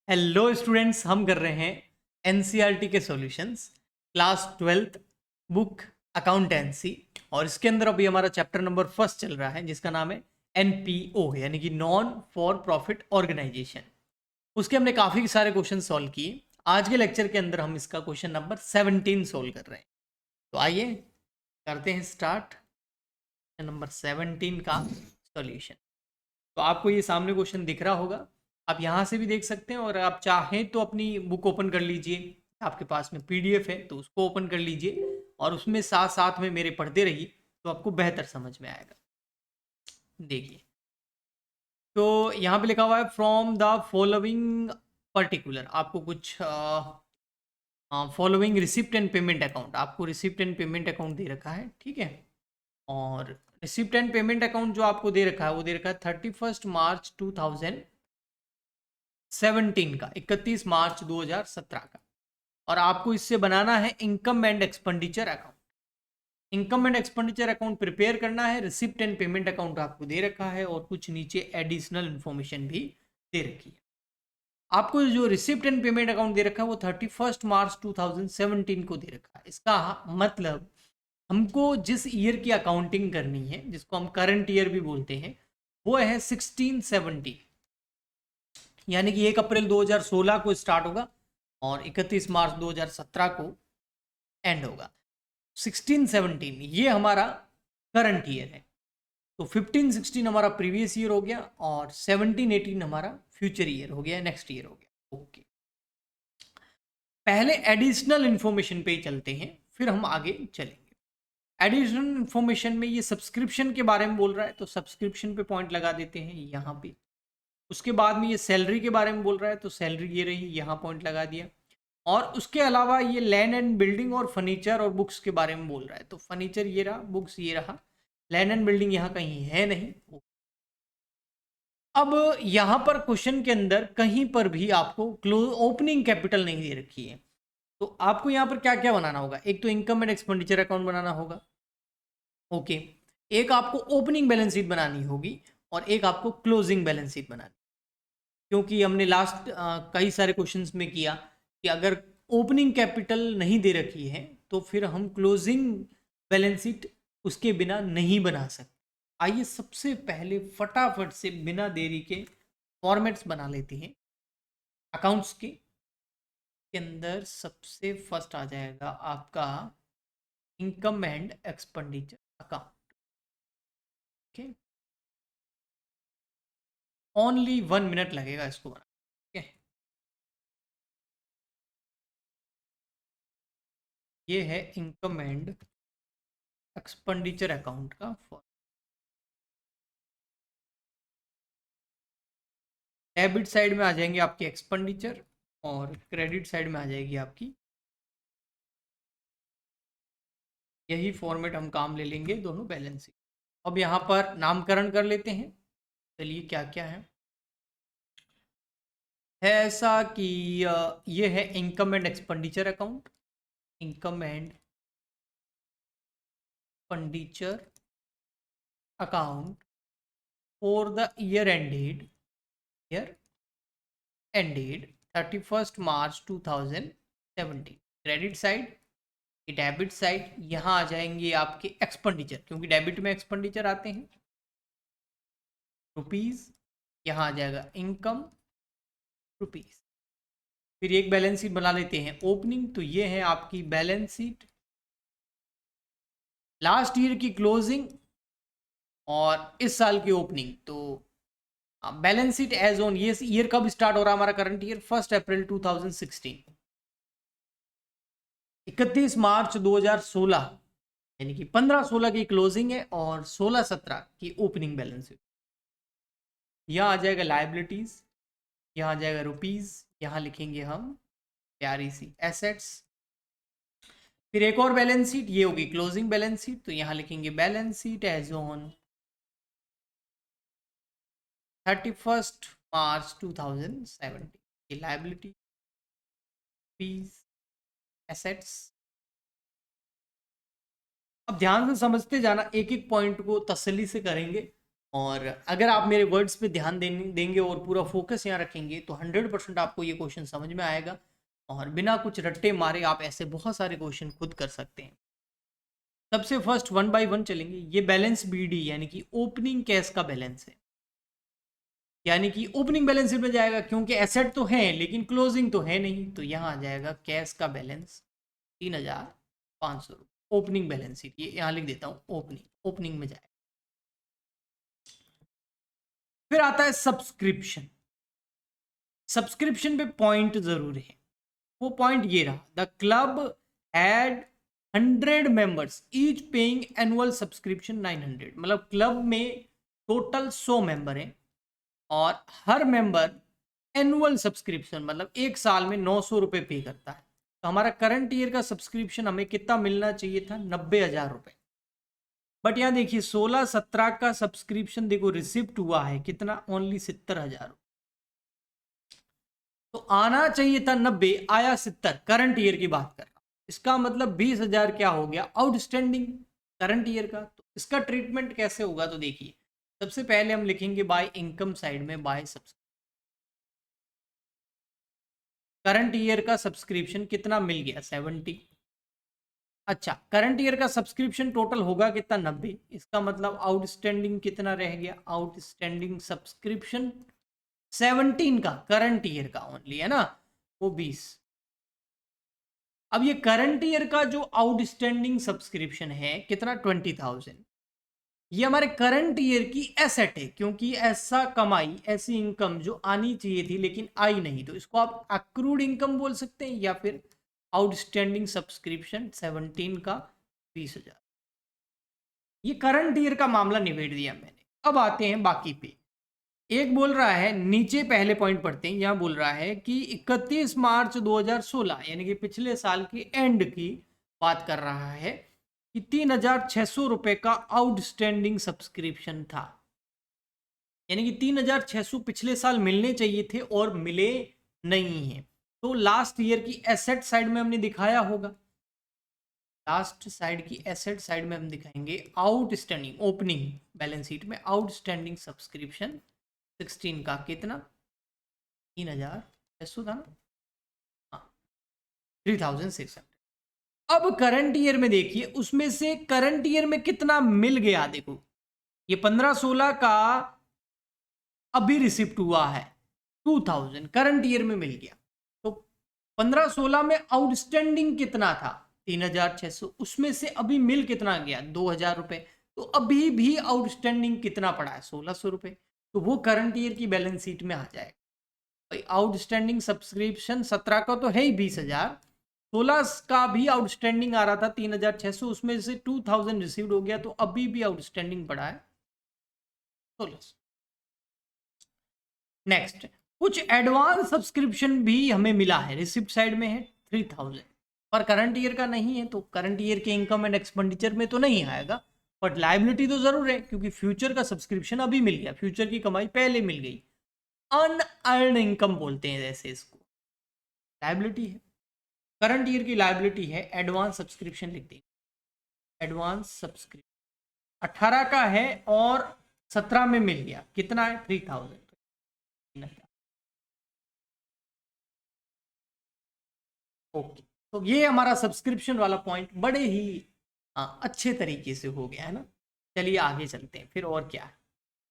Hello students, हम कर रहे हैं एनसीईआरटी के solutions class 12th book accountancy. और इसके अंदर अभी हमारा चैप्टर नंबर फर्स्ट चल रहा है जिसका नाम है एनपीओ यानी कि नॉन फॉर प्रॉफिट ऑर्गेनाइजेशन। उसके हमने काफ़ी सारे क्वेश्चन सॉल्व किए। आज के लेक्चर के अंदर हम इसका क्वेश्चन नंबर 17 सॉल्व कर रहे हैं। तो आइए करते हैं स्टार्ट नंबर 17 का सॉल्यूशन। तो आपको ये सामने क्वेश्चन दिख रहा होगा, आप यहाँ से भी देख सकते हैं, और आप चाहें तो अपनी बुक ओपन कर लीजिए। आपके पास में पीडीएफ है तो उसको ओपन कर लीजिए और उसमें साथ साथ में मेरे पढ़ते रहिए तो आपको बेहतर समझ में आएगा। देखिए, तो यहाँ पे लिखा हुआ है फ्रॉम द फॉलोइंग पर्टिकुलर, आपको कुछ following receipt and payment account, आपको रिसिप्ट एंड पेमेंट अकाउंट दे रखा है, ठीक है। और रिसिप्ट एंड पेमेंट अकाउंट जो आपको दे रखा है वो दे रखा है 31 मार्च 2017 का, 31 मार्च 2017 का। और आपको इससे बनाना है income and expenditure account. Income and expenditure account prepare करना है। रिसिप्ट एंड पेमेंट अकाउंट आपको दे रखा है और कुछ नीचे एडिशनल इंफॉर्मेशन भी दे रखी है। आपको जो रिसिप्ट एंड पेमेंट अकाउंट दे रखा है वो 31 मार्च 2017 को दे रखा है। इसका मतलब हमको जिस ईयर की अकाउंटिंग करनी है, जिसको हम करंट ईयर भी बोलते हैं, वो है 1670, यानी कि 1 अप्रैल 2016 को स्टार्ट होगा और 31 मार्च 2017 को एंड होगा। 1617 ये हमारा करंट ईयर है। तो 15-16 हमारा प्रीवियस ईयर हो गया और 17-18 हमारा फ्यूचर ईयर हो गया, नेक्स्ट ईयर हो गया। ओके, पहले एडिशनल इंफॉर्मेशन पे ही चलते हैं, फिर हम आगे चलेंगे। एडिशनल इंफॉर्मेशन में ये सब्सक्रिप्शन के बारे में बोल रहा है तो सब्सक्रिप्शन पे पॉइंट लगा देते हैं यहाँ पे। उसके बाद में ये सैलरी के बारे में बोल रहा है तो सैलरी ये रही, यहाँ पॉइंट लगा दिया। और उसके अलावा ये लैंड एंड बिल्डिंग और फर्नीचर और बुक्स के बारे में बोल रहा है तो फर्नीचर ये रहा, बुक्स ये रहा, लैंड एंड बिल्डिंग यहाँ कहीं है नहीं। अब यहाँ पर क्वेश्चन के अंदर कहीं पर भी आपको ओपनिंग कैपिटल नहीं दे रखी है, तो आपको यहाँ पर क्या क्या बनाना होगा। एक तो इनकम एंड एक्सपेंडिचर अकाउंट बनाना होगा, ओके। एक आपको ओपनिंग बैलेंस शीट बनानी होगी और एक आपको क्लोजिंग बैलेंस शीट बनानी, क्योंकि हमने लास्ट कई सारे क्वेश्चंस में किया कि अगर ओपनिंग कैपिटल नहीं दे रखी है तो फिर हम क्लोजिंग बैलेंस शीट उसके बिना नहीं बना सकते। आइए सबसे पहले फटाफट से बिना देरी के फॉर्मेट्स बना लेते हैं। अकाउंट्स के अंदर सबसे फर्स्ट आ जाएगा आपका income and expenditure account, okay. Only 1 minute लगेगा इसको बनाने, ठीक है। ये है इनकम एंड एक्सपेंडिचर अकाउंट का फॉर्म। डेबिट साइड में आ जाएंगे आपके एक्सपेंडिचर और क्रेडिट साइड में आ जाएगी आपकी, यही फॉर्मेट हम काम ले लेंगे दोनों बैलेंस शीट। अब यहाँ पर नामकरण कर लेते हैं। चलिए क्या क्या है ऐसा कि ये है income and expenditure account, income and expenditure account for the year ended 31 March 2017। Credit side, debit side, यहाँ आ जाएंगे आपके एक्सपेंडिचर, क्योंकि डेबिट में एक्सपेंडिचर आते हैं, रुपीज। यहाँ आ जाएगा इनकम, रुपीज। फिर एक बैलेंस शीट बना लेते हैं ओपनिंग, तो ये है आपकी बैलेंस शीट, लास्ट ईयर की क्लोजिंग और इस साल की ओपनिंग। तो बैलेंस शीट एज ऑन, ये ईयर कब स्टार्ट हो रहा है हमारा करंट ईयर, 1 अप्रैल 2016, 31 मार्च 2016, यानी कि 15-16 की क्लोजिंग है और 16-17 की ओपनिंग बैलेंस शीट। यहाँ आ जाएगा लाइबिलिटीज, यहाँ आ जाएगा रुपीज, यहाँ लिखेंगे हम प्यारी सी एसेट्स। फिर एक और बैलेंस शीट, ये होगी क्लोजिंग बैलेंस शीट, तो यहाँ लिखेंगे बैलेंस शीट एज ऑन 31 मार्च 2017, ये लाइबिलिटी, फीस, एसेट्स। अब ध्यान से समझते जाना, एक एक पॉइंट को तसल्ली से करेंगे और अगर आप मेरे वर्ड्स पे ध्यान देंगे और पूरा फोकस यहाँ रखेंगे तो 100% आपको ये क्वेश्चन समझ में आएगा और बिना कुछ रट्टे मारे आप ऐसे बहुत सारे क्वेश्चन खुद कर सकते हैं। सबसे फर्स्ट 1 बाय 1 चलेंगे। ये बैलेंस बीडी यानी कि ओपनिंग कैश का बैलेंस है, यानी कि ओपनिंग बैलेंस शीट में जाएगा क्योंकि एसेट तो है लेकिन क्लोजिंग तो है नहीं, तो यहाँ आ जाएगा कैश का बैलेंस 3,500 रुपये। ओपनिंग बैलेंस शीट ये यहाँ लिख देता हूँ, ओपनिंग में जाएगा। फिर आता है सब्सक्रिप्शन। सब्सक्रिप्शन पे पॉइंट जरूर है, वो पॉइंट ये रहा, the club had 100 members each paying annual subscription 900। मतलब क्लब में टोटल 100 मेंबर हैं और हर मेंबर एनुअल सब्सक्रिप्शन मतलब एक साल में 900 रुपये पे करता है। तो हमारा करंट ईयर का सब्सक्रिप्शन हमें कितना मिलना चाहिए था, 90,000 रुपये। बट यहाँ देखिए 16-17 का सब्सक्रिप्शन देखो रिसिप्ट हुआ है कितना, ओनली 70,000। तो आना चाहिए था 90, आया 70। करंट ईयर की बात कर रहा हूं, इसका मतलब 20,000 क्या हो गया आउटस्टैंडिंग करंट ईयर का। तो इसका ट्रीटमेंट कैसे होगा, तो देखिए सबसे पहले हम लिखेंगे बाय इनकम साइड में बाय सब्सक्रिप्शन। करंट ईयर का सब्सक्रिप्शन कितना मिल गया, 70। अच्छा, करंट ईयर का सब्सक्रिप्शन टोटल होगा कितना, 90। इसका मतलब आउटस्टैंडिंग कितना रह गया, आउटस्टैंडिंग सब्सक्रिप्शन 17 का, करंट ईयर का ओनली है ना, वो 20। अब ये करंट ईयर का जो आउटस्टैंडिंग सब्सक्रिप्शन है कितना, 20,000। ये हमारे करंट ईयर की एसेट है क्योंकि ऐसा कमाई, ऐसी इनकम जो आनी चाहिए थी लेकिन आई नहीं, तो इसको आप अक्रूड इनकम बोल सकते हैं या फिर आउटस्टैंडिंग सब्सक्रिप्शन 17 का 20,000। ये करंट ईयर का मामला निबेड़ दिया मैंने। अब आते हैं बाकी पे। एक बोल रहा है, नीचे पहले पॉइंट पढ़ते हैं, यहां बोल रहा है कि 31 मार्च 2016 यानी कि पिछले साल की एंड की बात कर रहा है कि 3,600 रुपए का आउटस्टैंडिंग सब्सक्रिप्शन था। यानी कि 3,600 पिछले साल मिलने चाहिए थे और मिले नहीं है। तो लास्ट ईयर की एसेट साइड में हमने दिखाया होगा, लास्ट साइड की एसेट साइड में हम दिखाएंगे आउटस्टैंडिंग, ओपनिंग बैलेंस शीट में आउटस्टैंडिंग सब्सक्रिप्शन 16 का कितना, 3,600 था ना, हाँ 3,600। अब करंट ईयर में देखिए, उसमें से करंट ईयर में कितना मिल गया, देखो ये 15-16 का अभी रिसिप्ट हुआ है, 2,000 करंट ईयर में मिल गया। तो 15-16 में आउटस्टैंडिंग कितना था, 3,600, उसमें से अभी मिल कितना गया, 2,000 रुपए। तो अभी भी आउटस्टैंडिंग कितना पड़ा है, 1,600 रुपए। तो वो करंट ईयर की बैलेंस शीट में आ जाएगा। आउटस्टैंडिंग सब्सक्रिप्शन 17 का तो है ही 20,000, 16 का भी आउटस्टैंडिंग आ रहा था 3,600, उसमें से 2,000 रिसीव्ड हो गया, तो अभी भी आउटस्टैंडिंग पड़ा है 16। नेक्स्ट, कुछ एडवांस सब्सक्रिप्शन भी हमें मिला है, रिसिप्ट साइड में है 3,000, पर करंट ईयर का नहीं है, तो करंट ईयर के इनकम एंड एक्सपेंडिचर में तो नहीं आएगा, बट लाइबिलिटी तो जरूर है क्योंकि फ्यूचर का सब्सक्रिप्शन अभी मिल गया, फ्यूचर की कमाई पहले मिल गई। अनअर्न इनकम बोलते हैं जैसे इसको, लाइबिलिटी है। करंट ईयर की लाइबिलिटी है एडवांस सब्सक्रिप्शन, लिख देंगे एडवांस सब्सक्रिप्शन 18 का है और 17 में मिल गया, कितना है 3,000। ओके, तो ये हमारा सब्सक्रिप्शन वाला पॉइंट बड़े ही अच्छे तरीके से हो गया है ना। चलिए आगे चलते हैं, फिर और क्या है।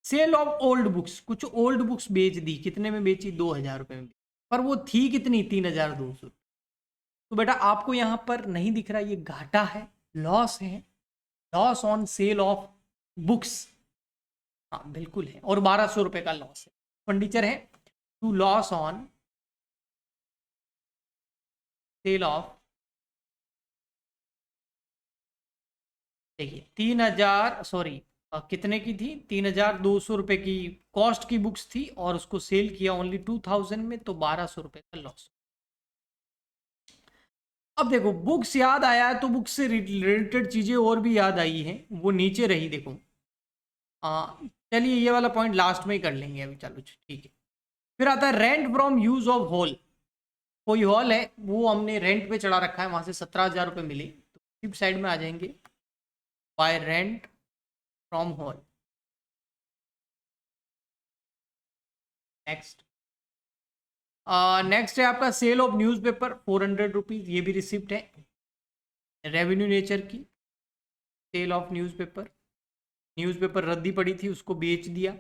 सेल ऑफ ओल्ड बुक्स, कुछ ओल्ड बुक्स बेच दी, कितने में बेची, 2,000 रुपए में, पर वो थी कितनी, 3,200। तो बेटा आपको यहां पर नहीं दिख रहा, ये घाटा है, लॉस है, loss on sale of books. हाँ बिल्कुल है, और 1,200 रुपए का लॉस है, फर्नीचर है to loss on sale of, देखिए 3,000 सॉरी कितने की थी, 3,200 रुपए की कॉस्ट की बुक्स थी और उसको सेल किया ओनली 2,000 में, तो 1,200 रुपए का लॉस। अब देखो बुक्स याद आया है तो बुक्स से रिलेटेड चीजें और भी याद आई हैं, वो नीचे रही देखो। चलिए ये वाला पॉइंट लास्ट में ही कर लेंगे अभी, चलो ठीक है। फिर आता है rent from use of hall. कोई हॉल है वो हमने रेंट पे चढ़ा रखा है, वहां से 17,000 रुपये मिले, तो साइड में आ जाएंगे bye rent from hall. Next next है आपका सेल ऑफ न्यूज़पेपर 400 रुपीज़, ये भी रिसिप्ट है रेवेन्यू नेचर की। सेल ऑफ न्यूज़पेपर, न्यूज़पेपर रद्दी पड़ी थी उसको बेच दिया,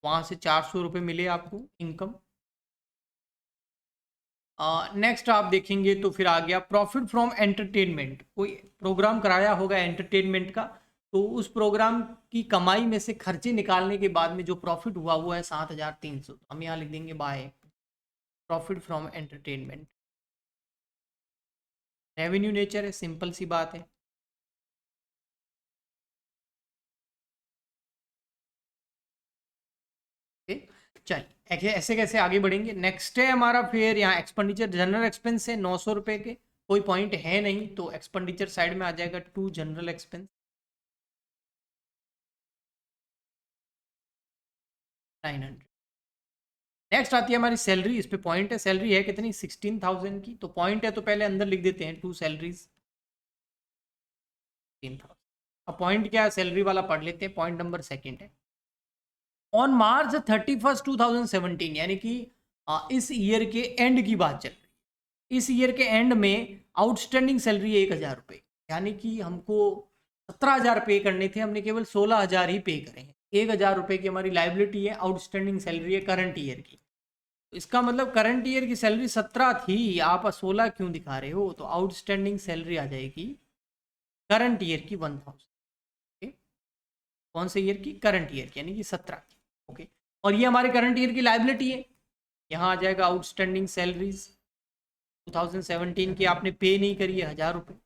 वहाँ से 400 रुपये मिले आपको इनकम। नेक्स्ट आप देखेंगे तो फिर आ गया प्रॉफिट फ्रॉम एंटरटेनमेंट, कोई प्रोग्राम कराया होगा एंटरटेनमेंट का, तो उस प्रोग्राम की कमाई में से खर्चे निकालने के बाद में जो प्रॉफिट हुआ वो है 7,300। हम यहाँ लिख देंगे by profit from entertainment. Revenue nature है, सिंपल सी बात है। चलिए ऐसे कैसे आगे बढ़ेंगे। नेक्स्ट है हमारा फिर यहाँ एक्सपेंडिचर, जनरल एक्सपेंस है 900 रुपये के, कोई पॉइंट है नहीं तो एक्सपेंडिचर साइड में आ जाएगा टू जनरल एक्सपेंस 900। नेक्स्ट आती है हमारी सैलरी, इस पे पॉइंट है, सैलरी है कितनी 16,000 की, तो पॉइंट है तो पहले अंदर लिख देते हैं टू सैलरीज 16,000। अब पॉइंट क्या है सैलरी वाला पढ़ लेते हैं, पॉइंट नंबर सेकंड है ऑन मार्च 31st 2017, यानी कि इस ईयर के एंड की बात चल रही है। इस ईयर के एंड में आउटस्टैंडिंग सैलरी है 1,000 रुपये, यानी कि हमको 17,000 पे करने थे, हमने केवल 16,000 ही पे करे हैं। 1,000 रुपये की हमारी लाइबिलिटी है, आउटस्टैंडिंग सैलरी है करंट ईयर की। तो इसका मतलब करंट ईयर की सैलरी 17 थी, आप 16 क्यों दिखा रहे हो, तो आउटस्टैंडिंग सैलरी आ जाएगी करंट ईयर की 1,000। कौन से ईयर की, करंट ईयर की, यानी कि 17 की। ओके, और ये हमारे करंट ईयर की लाइबिलिटी है, यहाँ आ जाएगा आउटस्टैंडिंग सैलरीज 2017 की आपने पे नहीं करी है 1,000 रुपये।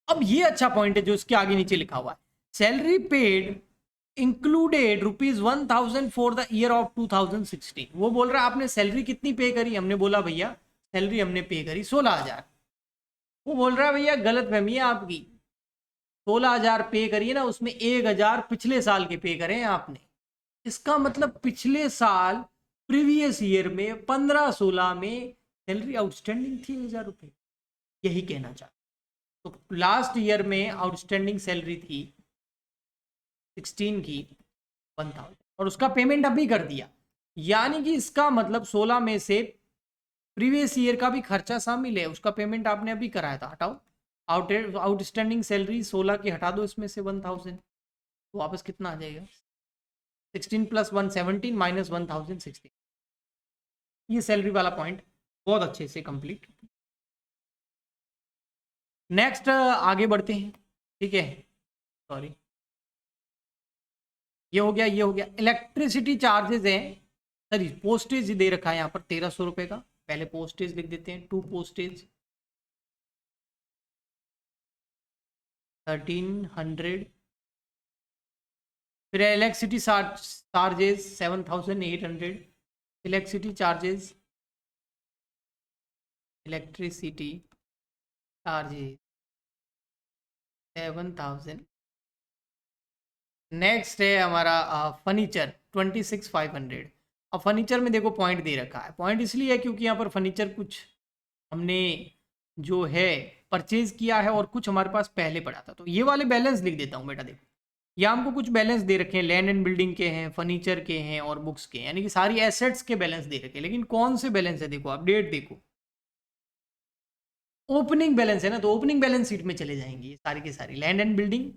अब ये अच्छा पॉइंट है जो इसके आगे नीचे लिखा हुआ है, salary paid included ₹1,000 for the year of 2016। वो बोल रहा है आपने सैलरी कितनी पे करी, हमने बोला भैया सैलरी हमने पे करी 16,000। वो बोल रहा है भैया गलत फहमी है आपकी, 16,000 पे करिए ना, उसमें 1,000 पिछले साल के पे करें आपने। इसका मतलब पिछले साल प्रीवियस ईयर में 15-16 में सैलरी आउटस्टैंडिंग थी 1,000 रुपये, यही कहना चाहता। तो लास्ट ईयर में आउटस्टैंडिंग सैलरी थी 16 की 1,000 और उसका पेमेंट अभी कर दिया, यानी कि इसका मतलब 16 में से प्रीवियस ईयर का भी खर्चा शामिल है, उसका पेमेंट आपने अभी कराया था। हटाओ आउटस्टैंडिंग सैलरी 16 की हटा दो इसमें से 1,000, तो वापस कितना आ जाएगा 16 + 1 17 - 1,000 16। ये सैलरी वाला पॉइंट बहुत अच्छे से कंप्लीट। नेक्स्ट आगे बढ़ते हैं, ठीक है, सॉरी ये हो गया, ये हो गया। इलेक्ट्रिसिटी चार्जेस हैं, सॉरी पोस्टेज दे रखा है यहाँ पर 1,300 रुपये का, पहले पोस्टेज लिख देते हैं, टू पोस्टेज 1,300। फिर electricity charges 7,800, electricity charges, electricity charges 7,000। Next है हमारा फर्नीचर 26,500। अब फर्नीचर में देखो पॉइंट दे रखा है, पॉइंट इसलिए है क्योंकि यहाँ पर फर्नीचर कुछ हमने जो है परचेज किया है और कुछ हमारे पास पहले पड़ा था, तो ये वाले बैलेंस लिख देता हूँ बेटा। देखो यहाँ हमको कुछ बैलेंस दे रखे हैं, लैंड एंड बिल्डिंग के हैं, फर्नीचर के हैं और बुक्स के हैं, यानी कि सारी एसेट्स के बैलेंस दे रखे हैं। लेकिन कौन से बैलेंस है, देखो आप डेट देखो, ओपनिंग बैलेंस है ना, तो ओपनिंग बैलेंस शीट में चले जाएंगे ये सारी की सारी, लैंड एंड बिल्डिंग,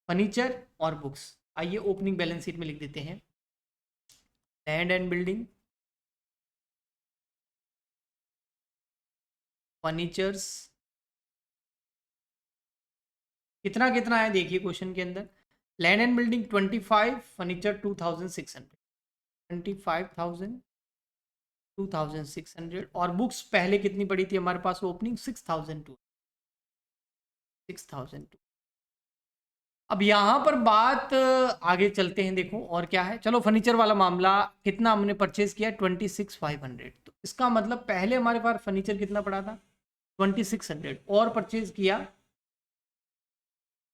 फर्नीचर और बुक्स। आइए ओपनिंग बैलेंस शीट में लिख देते हैं लैंड एंड बिल्डिंग, फर्नीचर्स, कितना कितना है देखिए क्वेश्चन के अंदर, लैंड एंड बिल्डिंग 25, फर्नीचर 2,600, 25,000 2,600, और बुक्स पहले कितनी पड़ी थी हमारे पास ओपनिंग 6,002। अब यहाँ पर बात आगे चलते हैं, देखो और क्या है। चलो फर्नीचर वाला मामला, कितना हमने परचेज किया 26,500, तो इसका मतलब पहले हमारे पास फर्नीचर कितना पड़ा था 2,600 और परचेज किया,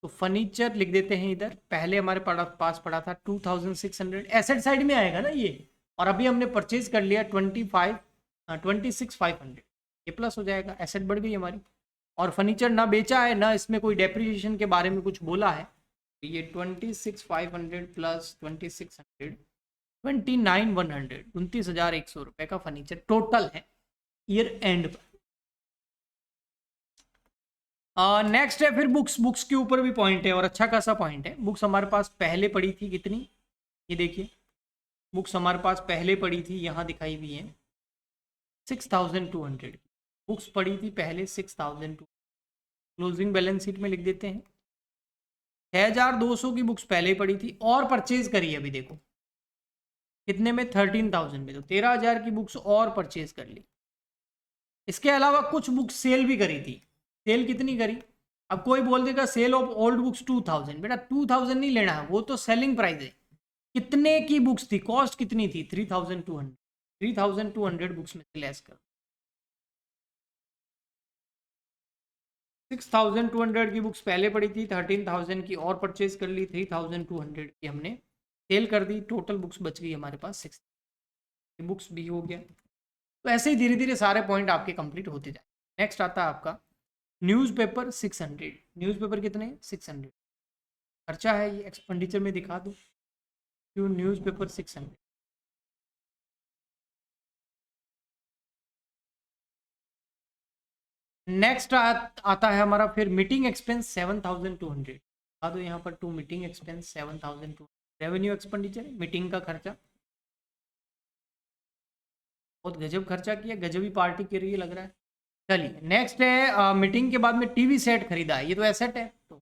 तो फर्नीचर लिख देते हैं इधर, पहले हमारे पास पड़ा था 2,600, एसेट साइड में आएगा ना ये, और अभी हमने परचेज कर लिया 26,500, ये प्लस हो जाएगा, एसेट बढ़ गई हमारी। और फर्नीचर ना बेचा है ना इसमें कोई डेप्रिसिएशन के बारे में कुछ बोला है, तो ये 26,500 + 2,600 29,100 29,100 रुपए का फर्नीचर टोटल है ईयर एंड पर। नेक्स्ट है फिर बुक्स। बुक्स के ऊपर भी पॉइंट है और अच्छा खासा पॉइंट है। बुक्स हमारे पास पहले पड़ी थी कितनी, ये देखिए बुक्स हमारे पास पहले पड़ी थी, यहाँ दिखाई हुई है 6,200 बुक्स पड़ी थी पहले 6,200। क्लोजिंग बैलेंस शीट में लिख देते हैं 6,200 की बुक्स पहले पड़ी थी और परचेज करी अभी देखो कितने में 13,000 में, तो 13,000 की बुक्स और परचेज कर ली। इसके अलावा कुछ बुक्स सेल भी करी थी। सेल कितनी करी, अब कोई बोल देगा सेल ऑफ ओल्ड बुक्स 2,000, बेटा 2,000 नहीं लेना है, वो तो सेलिंग प्राइस है। कितने की बुक्स थी, कॉस्ट कितनी थी 3,200, 3,200 बुक्स में से लेस कर 6,200 की बुक्स पहले पड़ी थी, 13,000 की और परचेज कर ली, 3,200 की हमने सेल कर दी, टोटल बुक्स बच गई हमारे पास 6 बुक्स भी हो गया। तो ऐसे ही धीरे धीरे सारे पॉइंट आपके कंप्लीट होते जाए। नेक्स्ट आता है आपका न्यूज़पेपर 600। न्यूज़पेपर कितने 600 खर्चा है, ये एक्सपेंडिचर में दिखा दो क्यों न्यूज़पेपर 600। नेक्स्ट आता है हमारा फिर मीटिंग एक्सपेंस 7,200 दिखा दो यहाँ पर to meeting expense 7,200। Revenue expenditure meeting का खर्चा, बहुत गजब खर्चा किया, गजब ही पार्टी के लिए लग रहा है। चलिए नेक्स्ट है मीटिंग के बाद में टीवी सेट खरीदा है, ये तो एसेट है। तो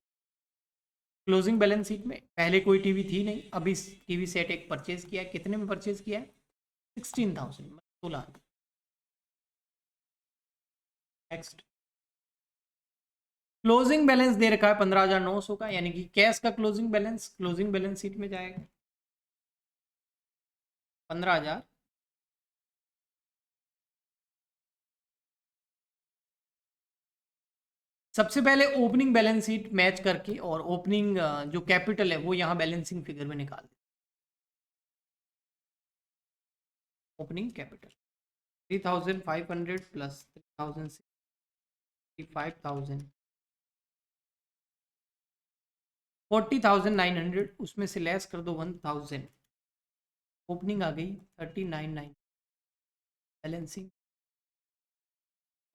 क्लोजिंग बैलेंस शीट में पहले कोई टीवी थी नहीं, अभी टीवी सेट एक परचेज किया है। कितने में परचेज किया है 16,000 16। नेक्स्ट क्लोजिंग बैलेंस दे रखा है 15,900 का, यानी कि कैश का क्लोजिंग बैलेंस शीट में जाएगा 15,000। सबसे पहले ओपनिंग बैलेंस शीट मैच करके और ओपनिंग जो कैपिटल है वो यहाँ बैलेंसिंग फिगर में निकाल दे। ओपनिंग कैपिटल 3,500 प्लस 3,000 5,000 40,900, उसमें से लेस कर दो 1,000, ओपनिंग आ गई 39,900 बैलेंसिंग।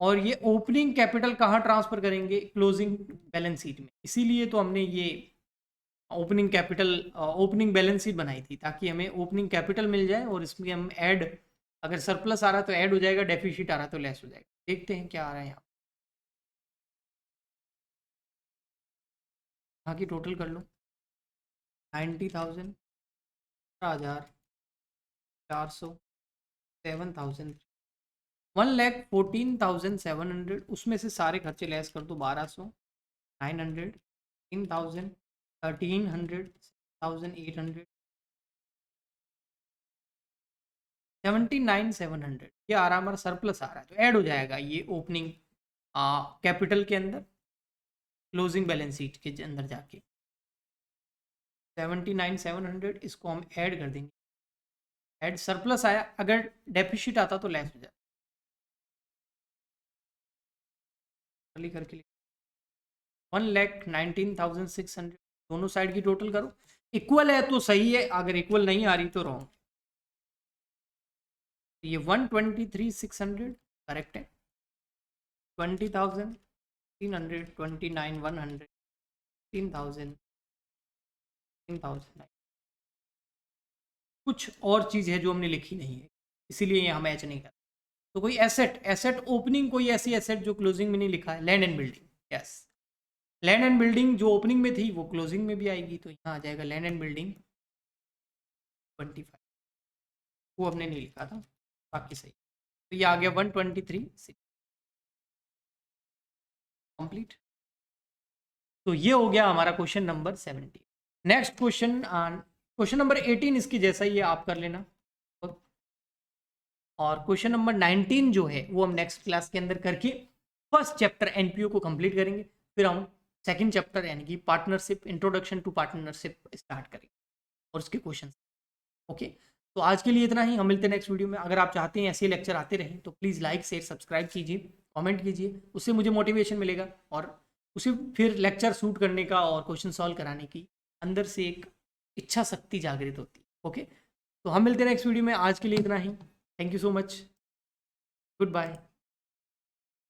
और ये ओपनिंग कैपिटल कहाँ ट्रांसफर करेंगे, क्लोजिंग बैलेंस शीट में, इसीलिए तो हमने ये opening capital opening balance sheet बनाई थी ताकि हमें ओपनिंग कैपिटल मिल जाए और इसमें हम ऐड, अगर सरप्लस आ रहा है तो ऐड हो जाएगा, डेफिसिट आ रहा है तो लेस हो जाएगा। देखते हैं क्या आ रहा है यहाँ की टोटल कर लो 90,000 1,400 7,000 1,14,700, उसमें से सारे खर्चे लेस कर दो 1,200 900 3,000 1,300 6,800 79,700, ये आ रहा हमारा सरप्लस आ रहा है तो ऐड हो जाएगा ये ओपनिंग कैपिटल के अंदर, क्लोजिंग बैलेंस शीट के अंदर जाके 79,700 इसको हम ऐड कर देंगे। ऐड सरप्लस आया, अगर डेफिसिट आता तो लेस हो जाए, करके 1,19,600 दोनों साइड की टोटल करो, इक्वल है तो सही है, अगर इक्वल नहीं आ रही तो रॉन्ग। ये 123,600 करेक्ट है। 20,300 29,100 3,000 3,000। कुछ और चीज़ है जो हमने लिखी नहीं है इसीलिए यहाँ मैच नहीं कर। तो कोई एसेट ओपनिंग, कोई ऐसी एसेट जो क्लोजिंग में नहीं लिखा है, land and building, yes land and building जो ओपनिंग में थी वो क्लोजिंग में भी आएगी, तो यहाँ आ जाएगा लैंड एंड बिल्डिंग 25, वो हमने नहीं लिखा था, बाकी सही। तो ये आ गया 123 कंप्लीट। तो ये हो गया हमारा question number 70। Next question number 18 इसकी जैसा ही है, आप कर लेना। और क्वेश्चन नंबर 19 जो है वो हम नेक्स्ट क्लास के अंदर करके फर्स्ट चैप्टर एनपीओ को कंप्लीट करेंगे, फिर हम सेकंड चैप्टर यानी कि partnership, introduction to partnership start करेंगे और उसके क्वेश्चन। ओके, तो आज के लिए इतना ही, हम मिलते हैं नेक्स्ट वीडियो में। अगर आप चाहते हैं ऐसे लेक्चर आते रहें तो प्लीज़ लाइक शेयर सब्सक्राइब कीजिए, कमेंट कीजिए, उससे मुझे मोटिवेशन मिलेगा और उसे फिर लेक्चर शूट करने का और क्वेश्चन सॉल्व कराने की अंदर से एक इच्छा शक्ति जागृत होती है। ओके। तो हम मिलते हैं नेक्स्ट वीडियो में, आज के लिए इतना ही। Thank you so much, good bye.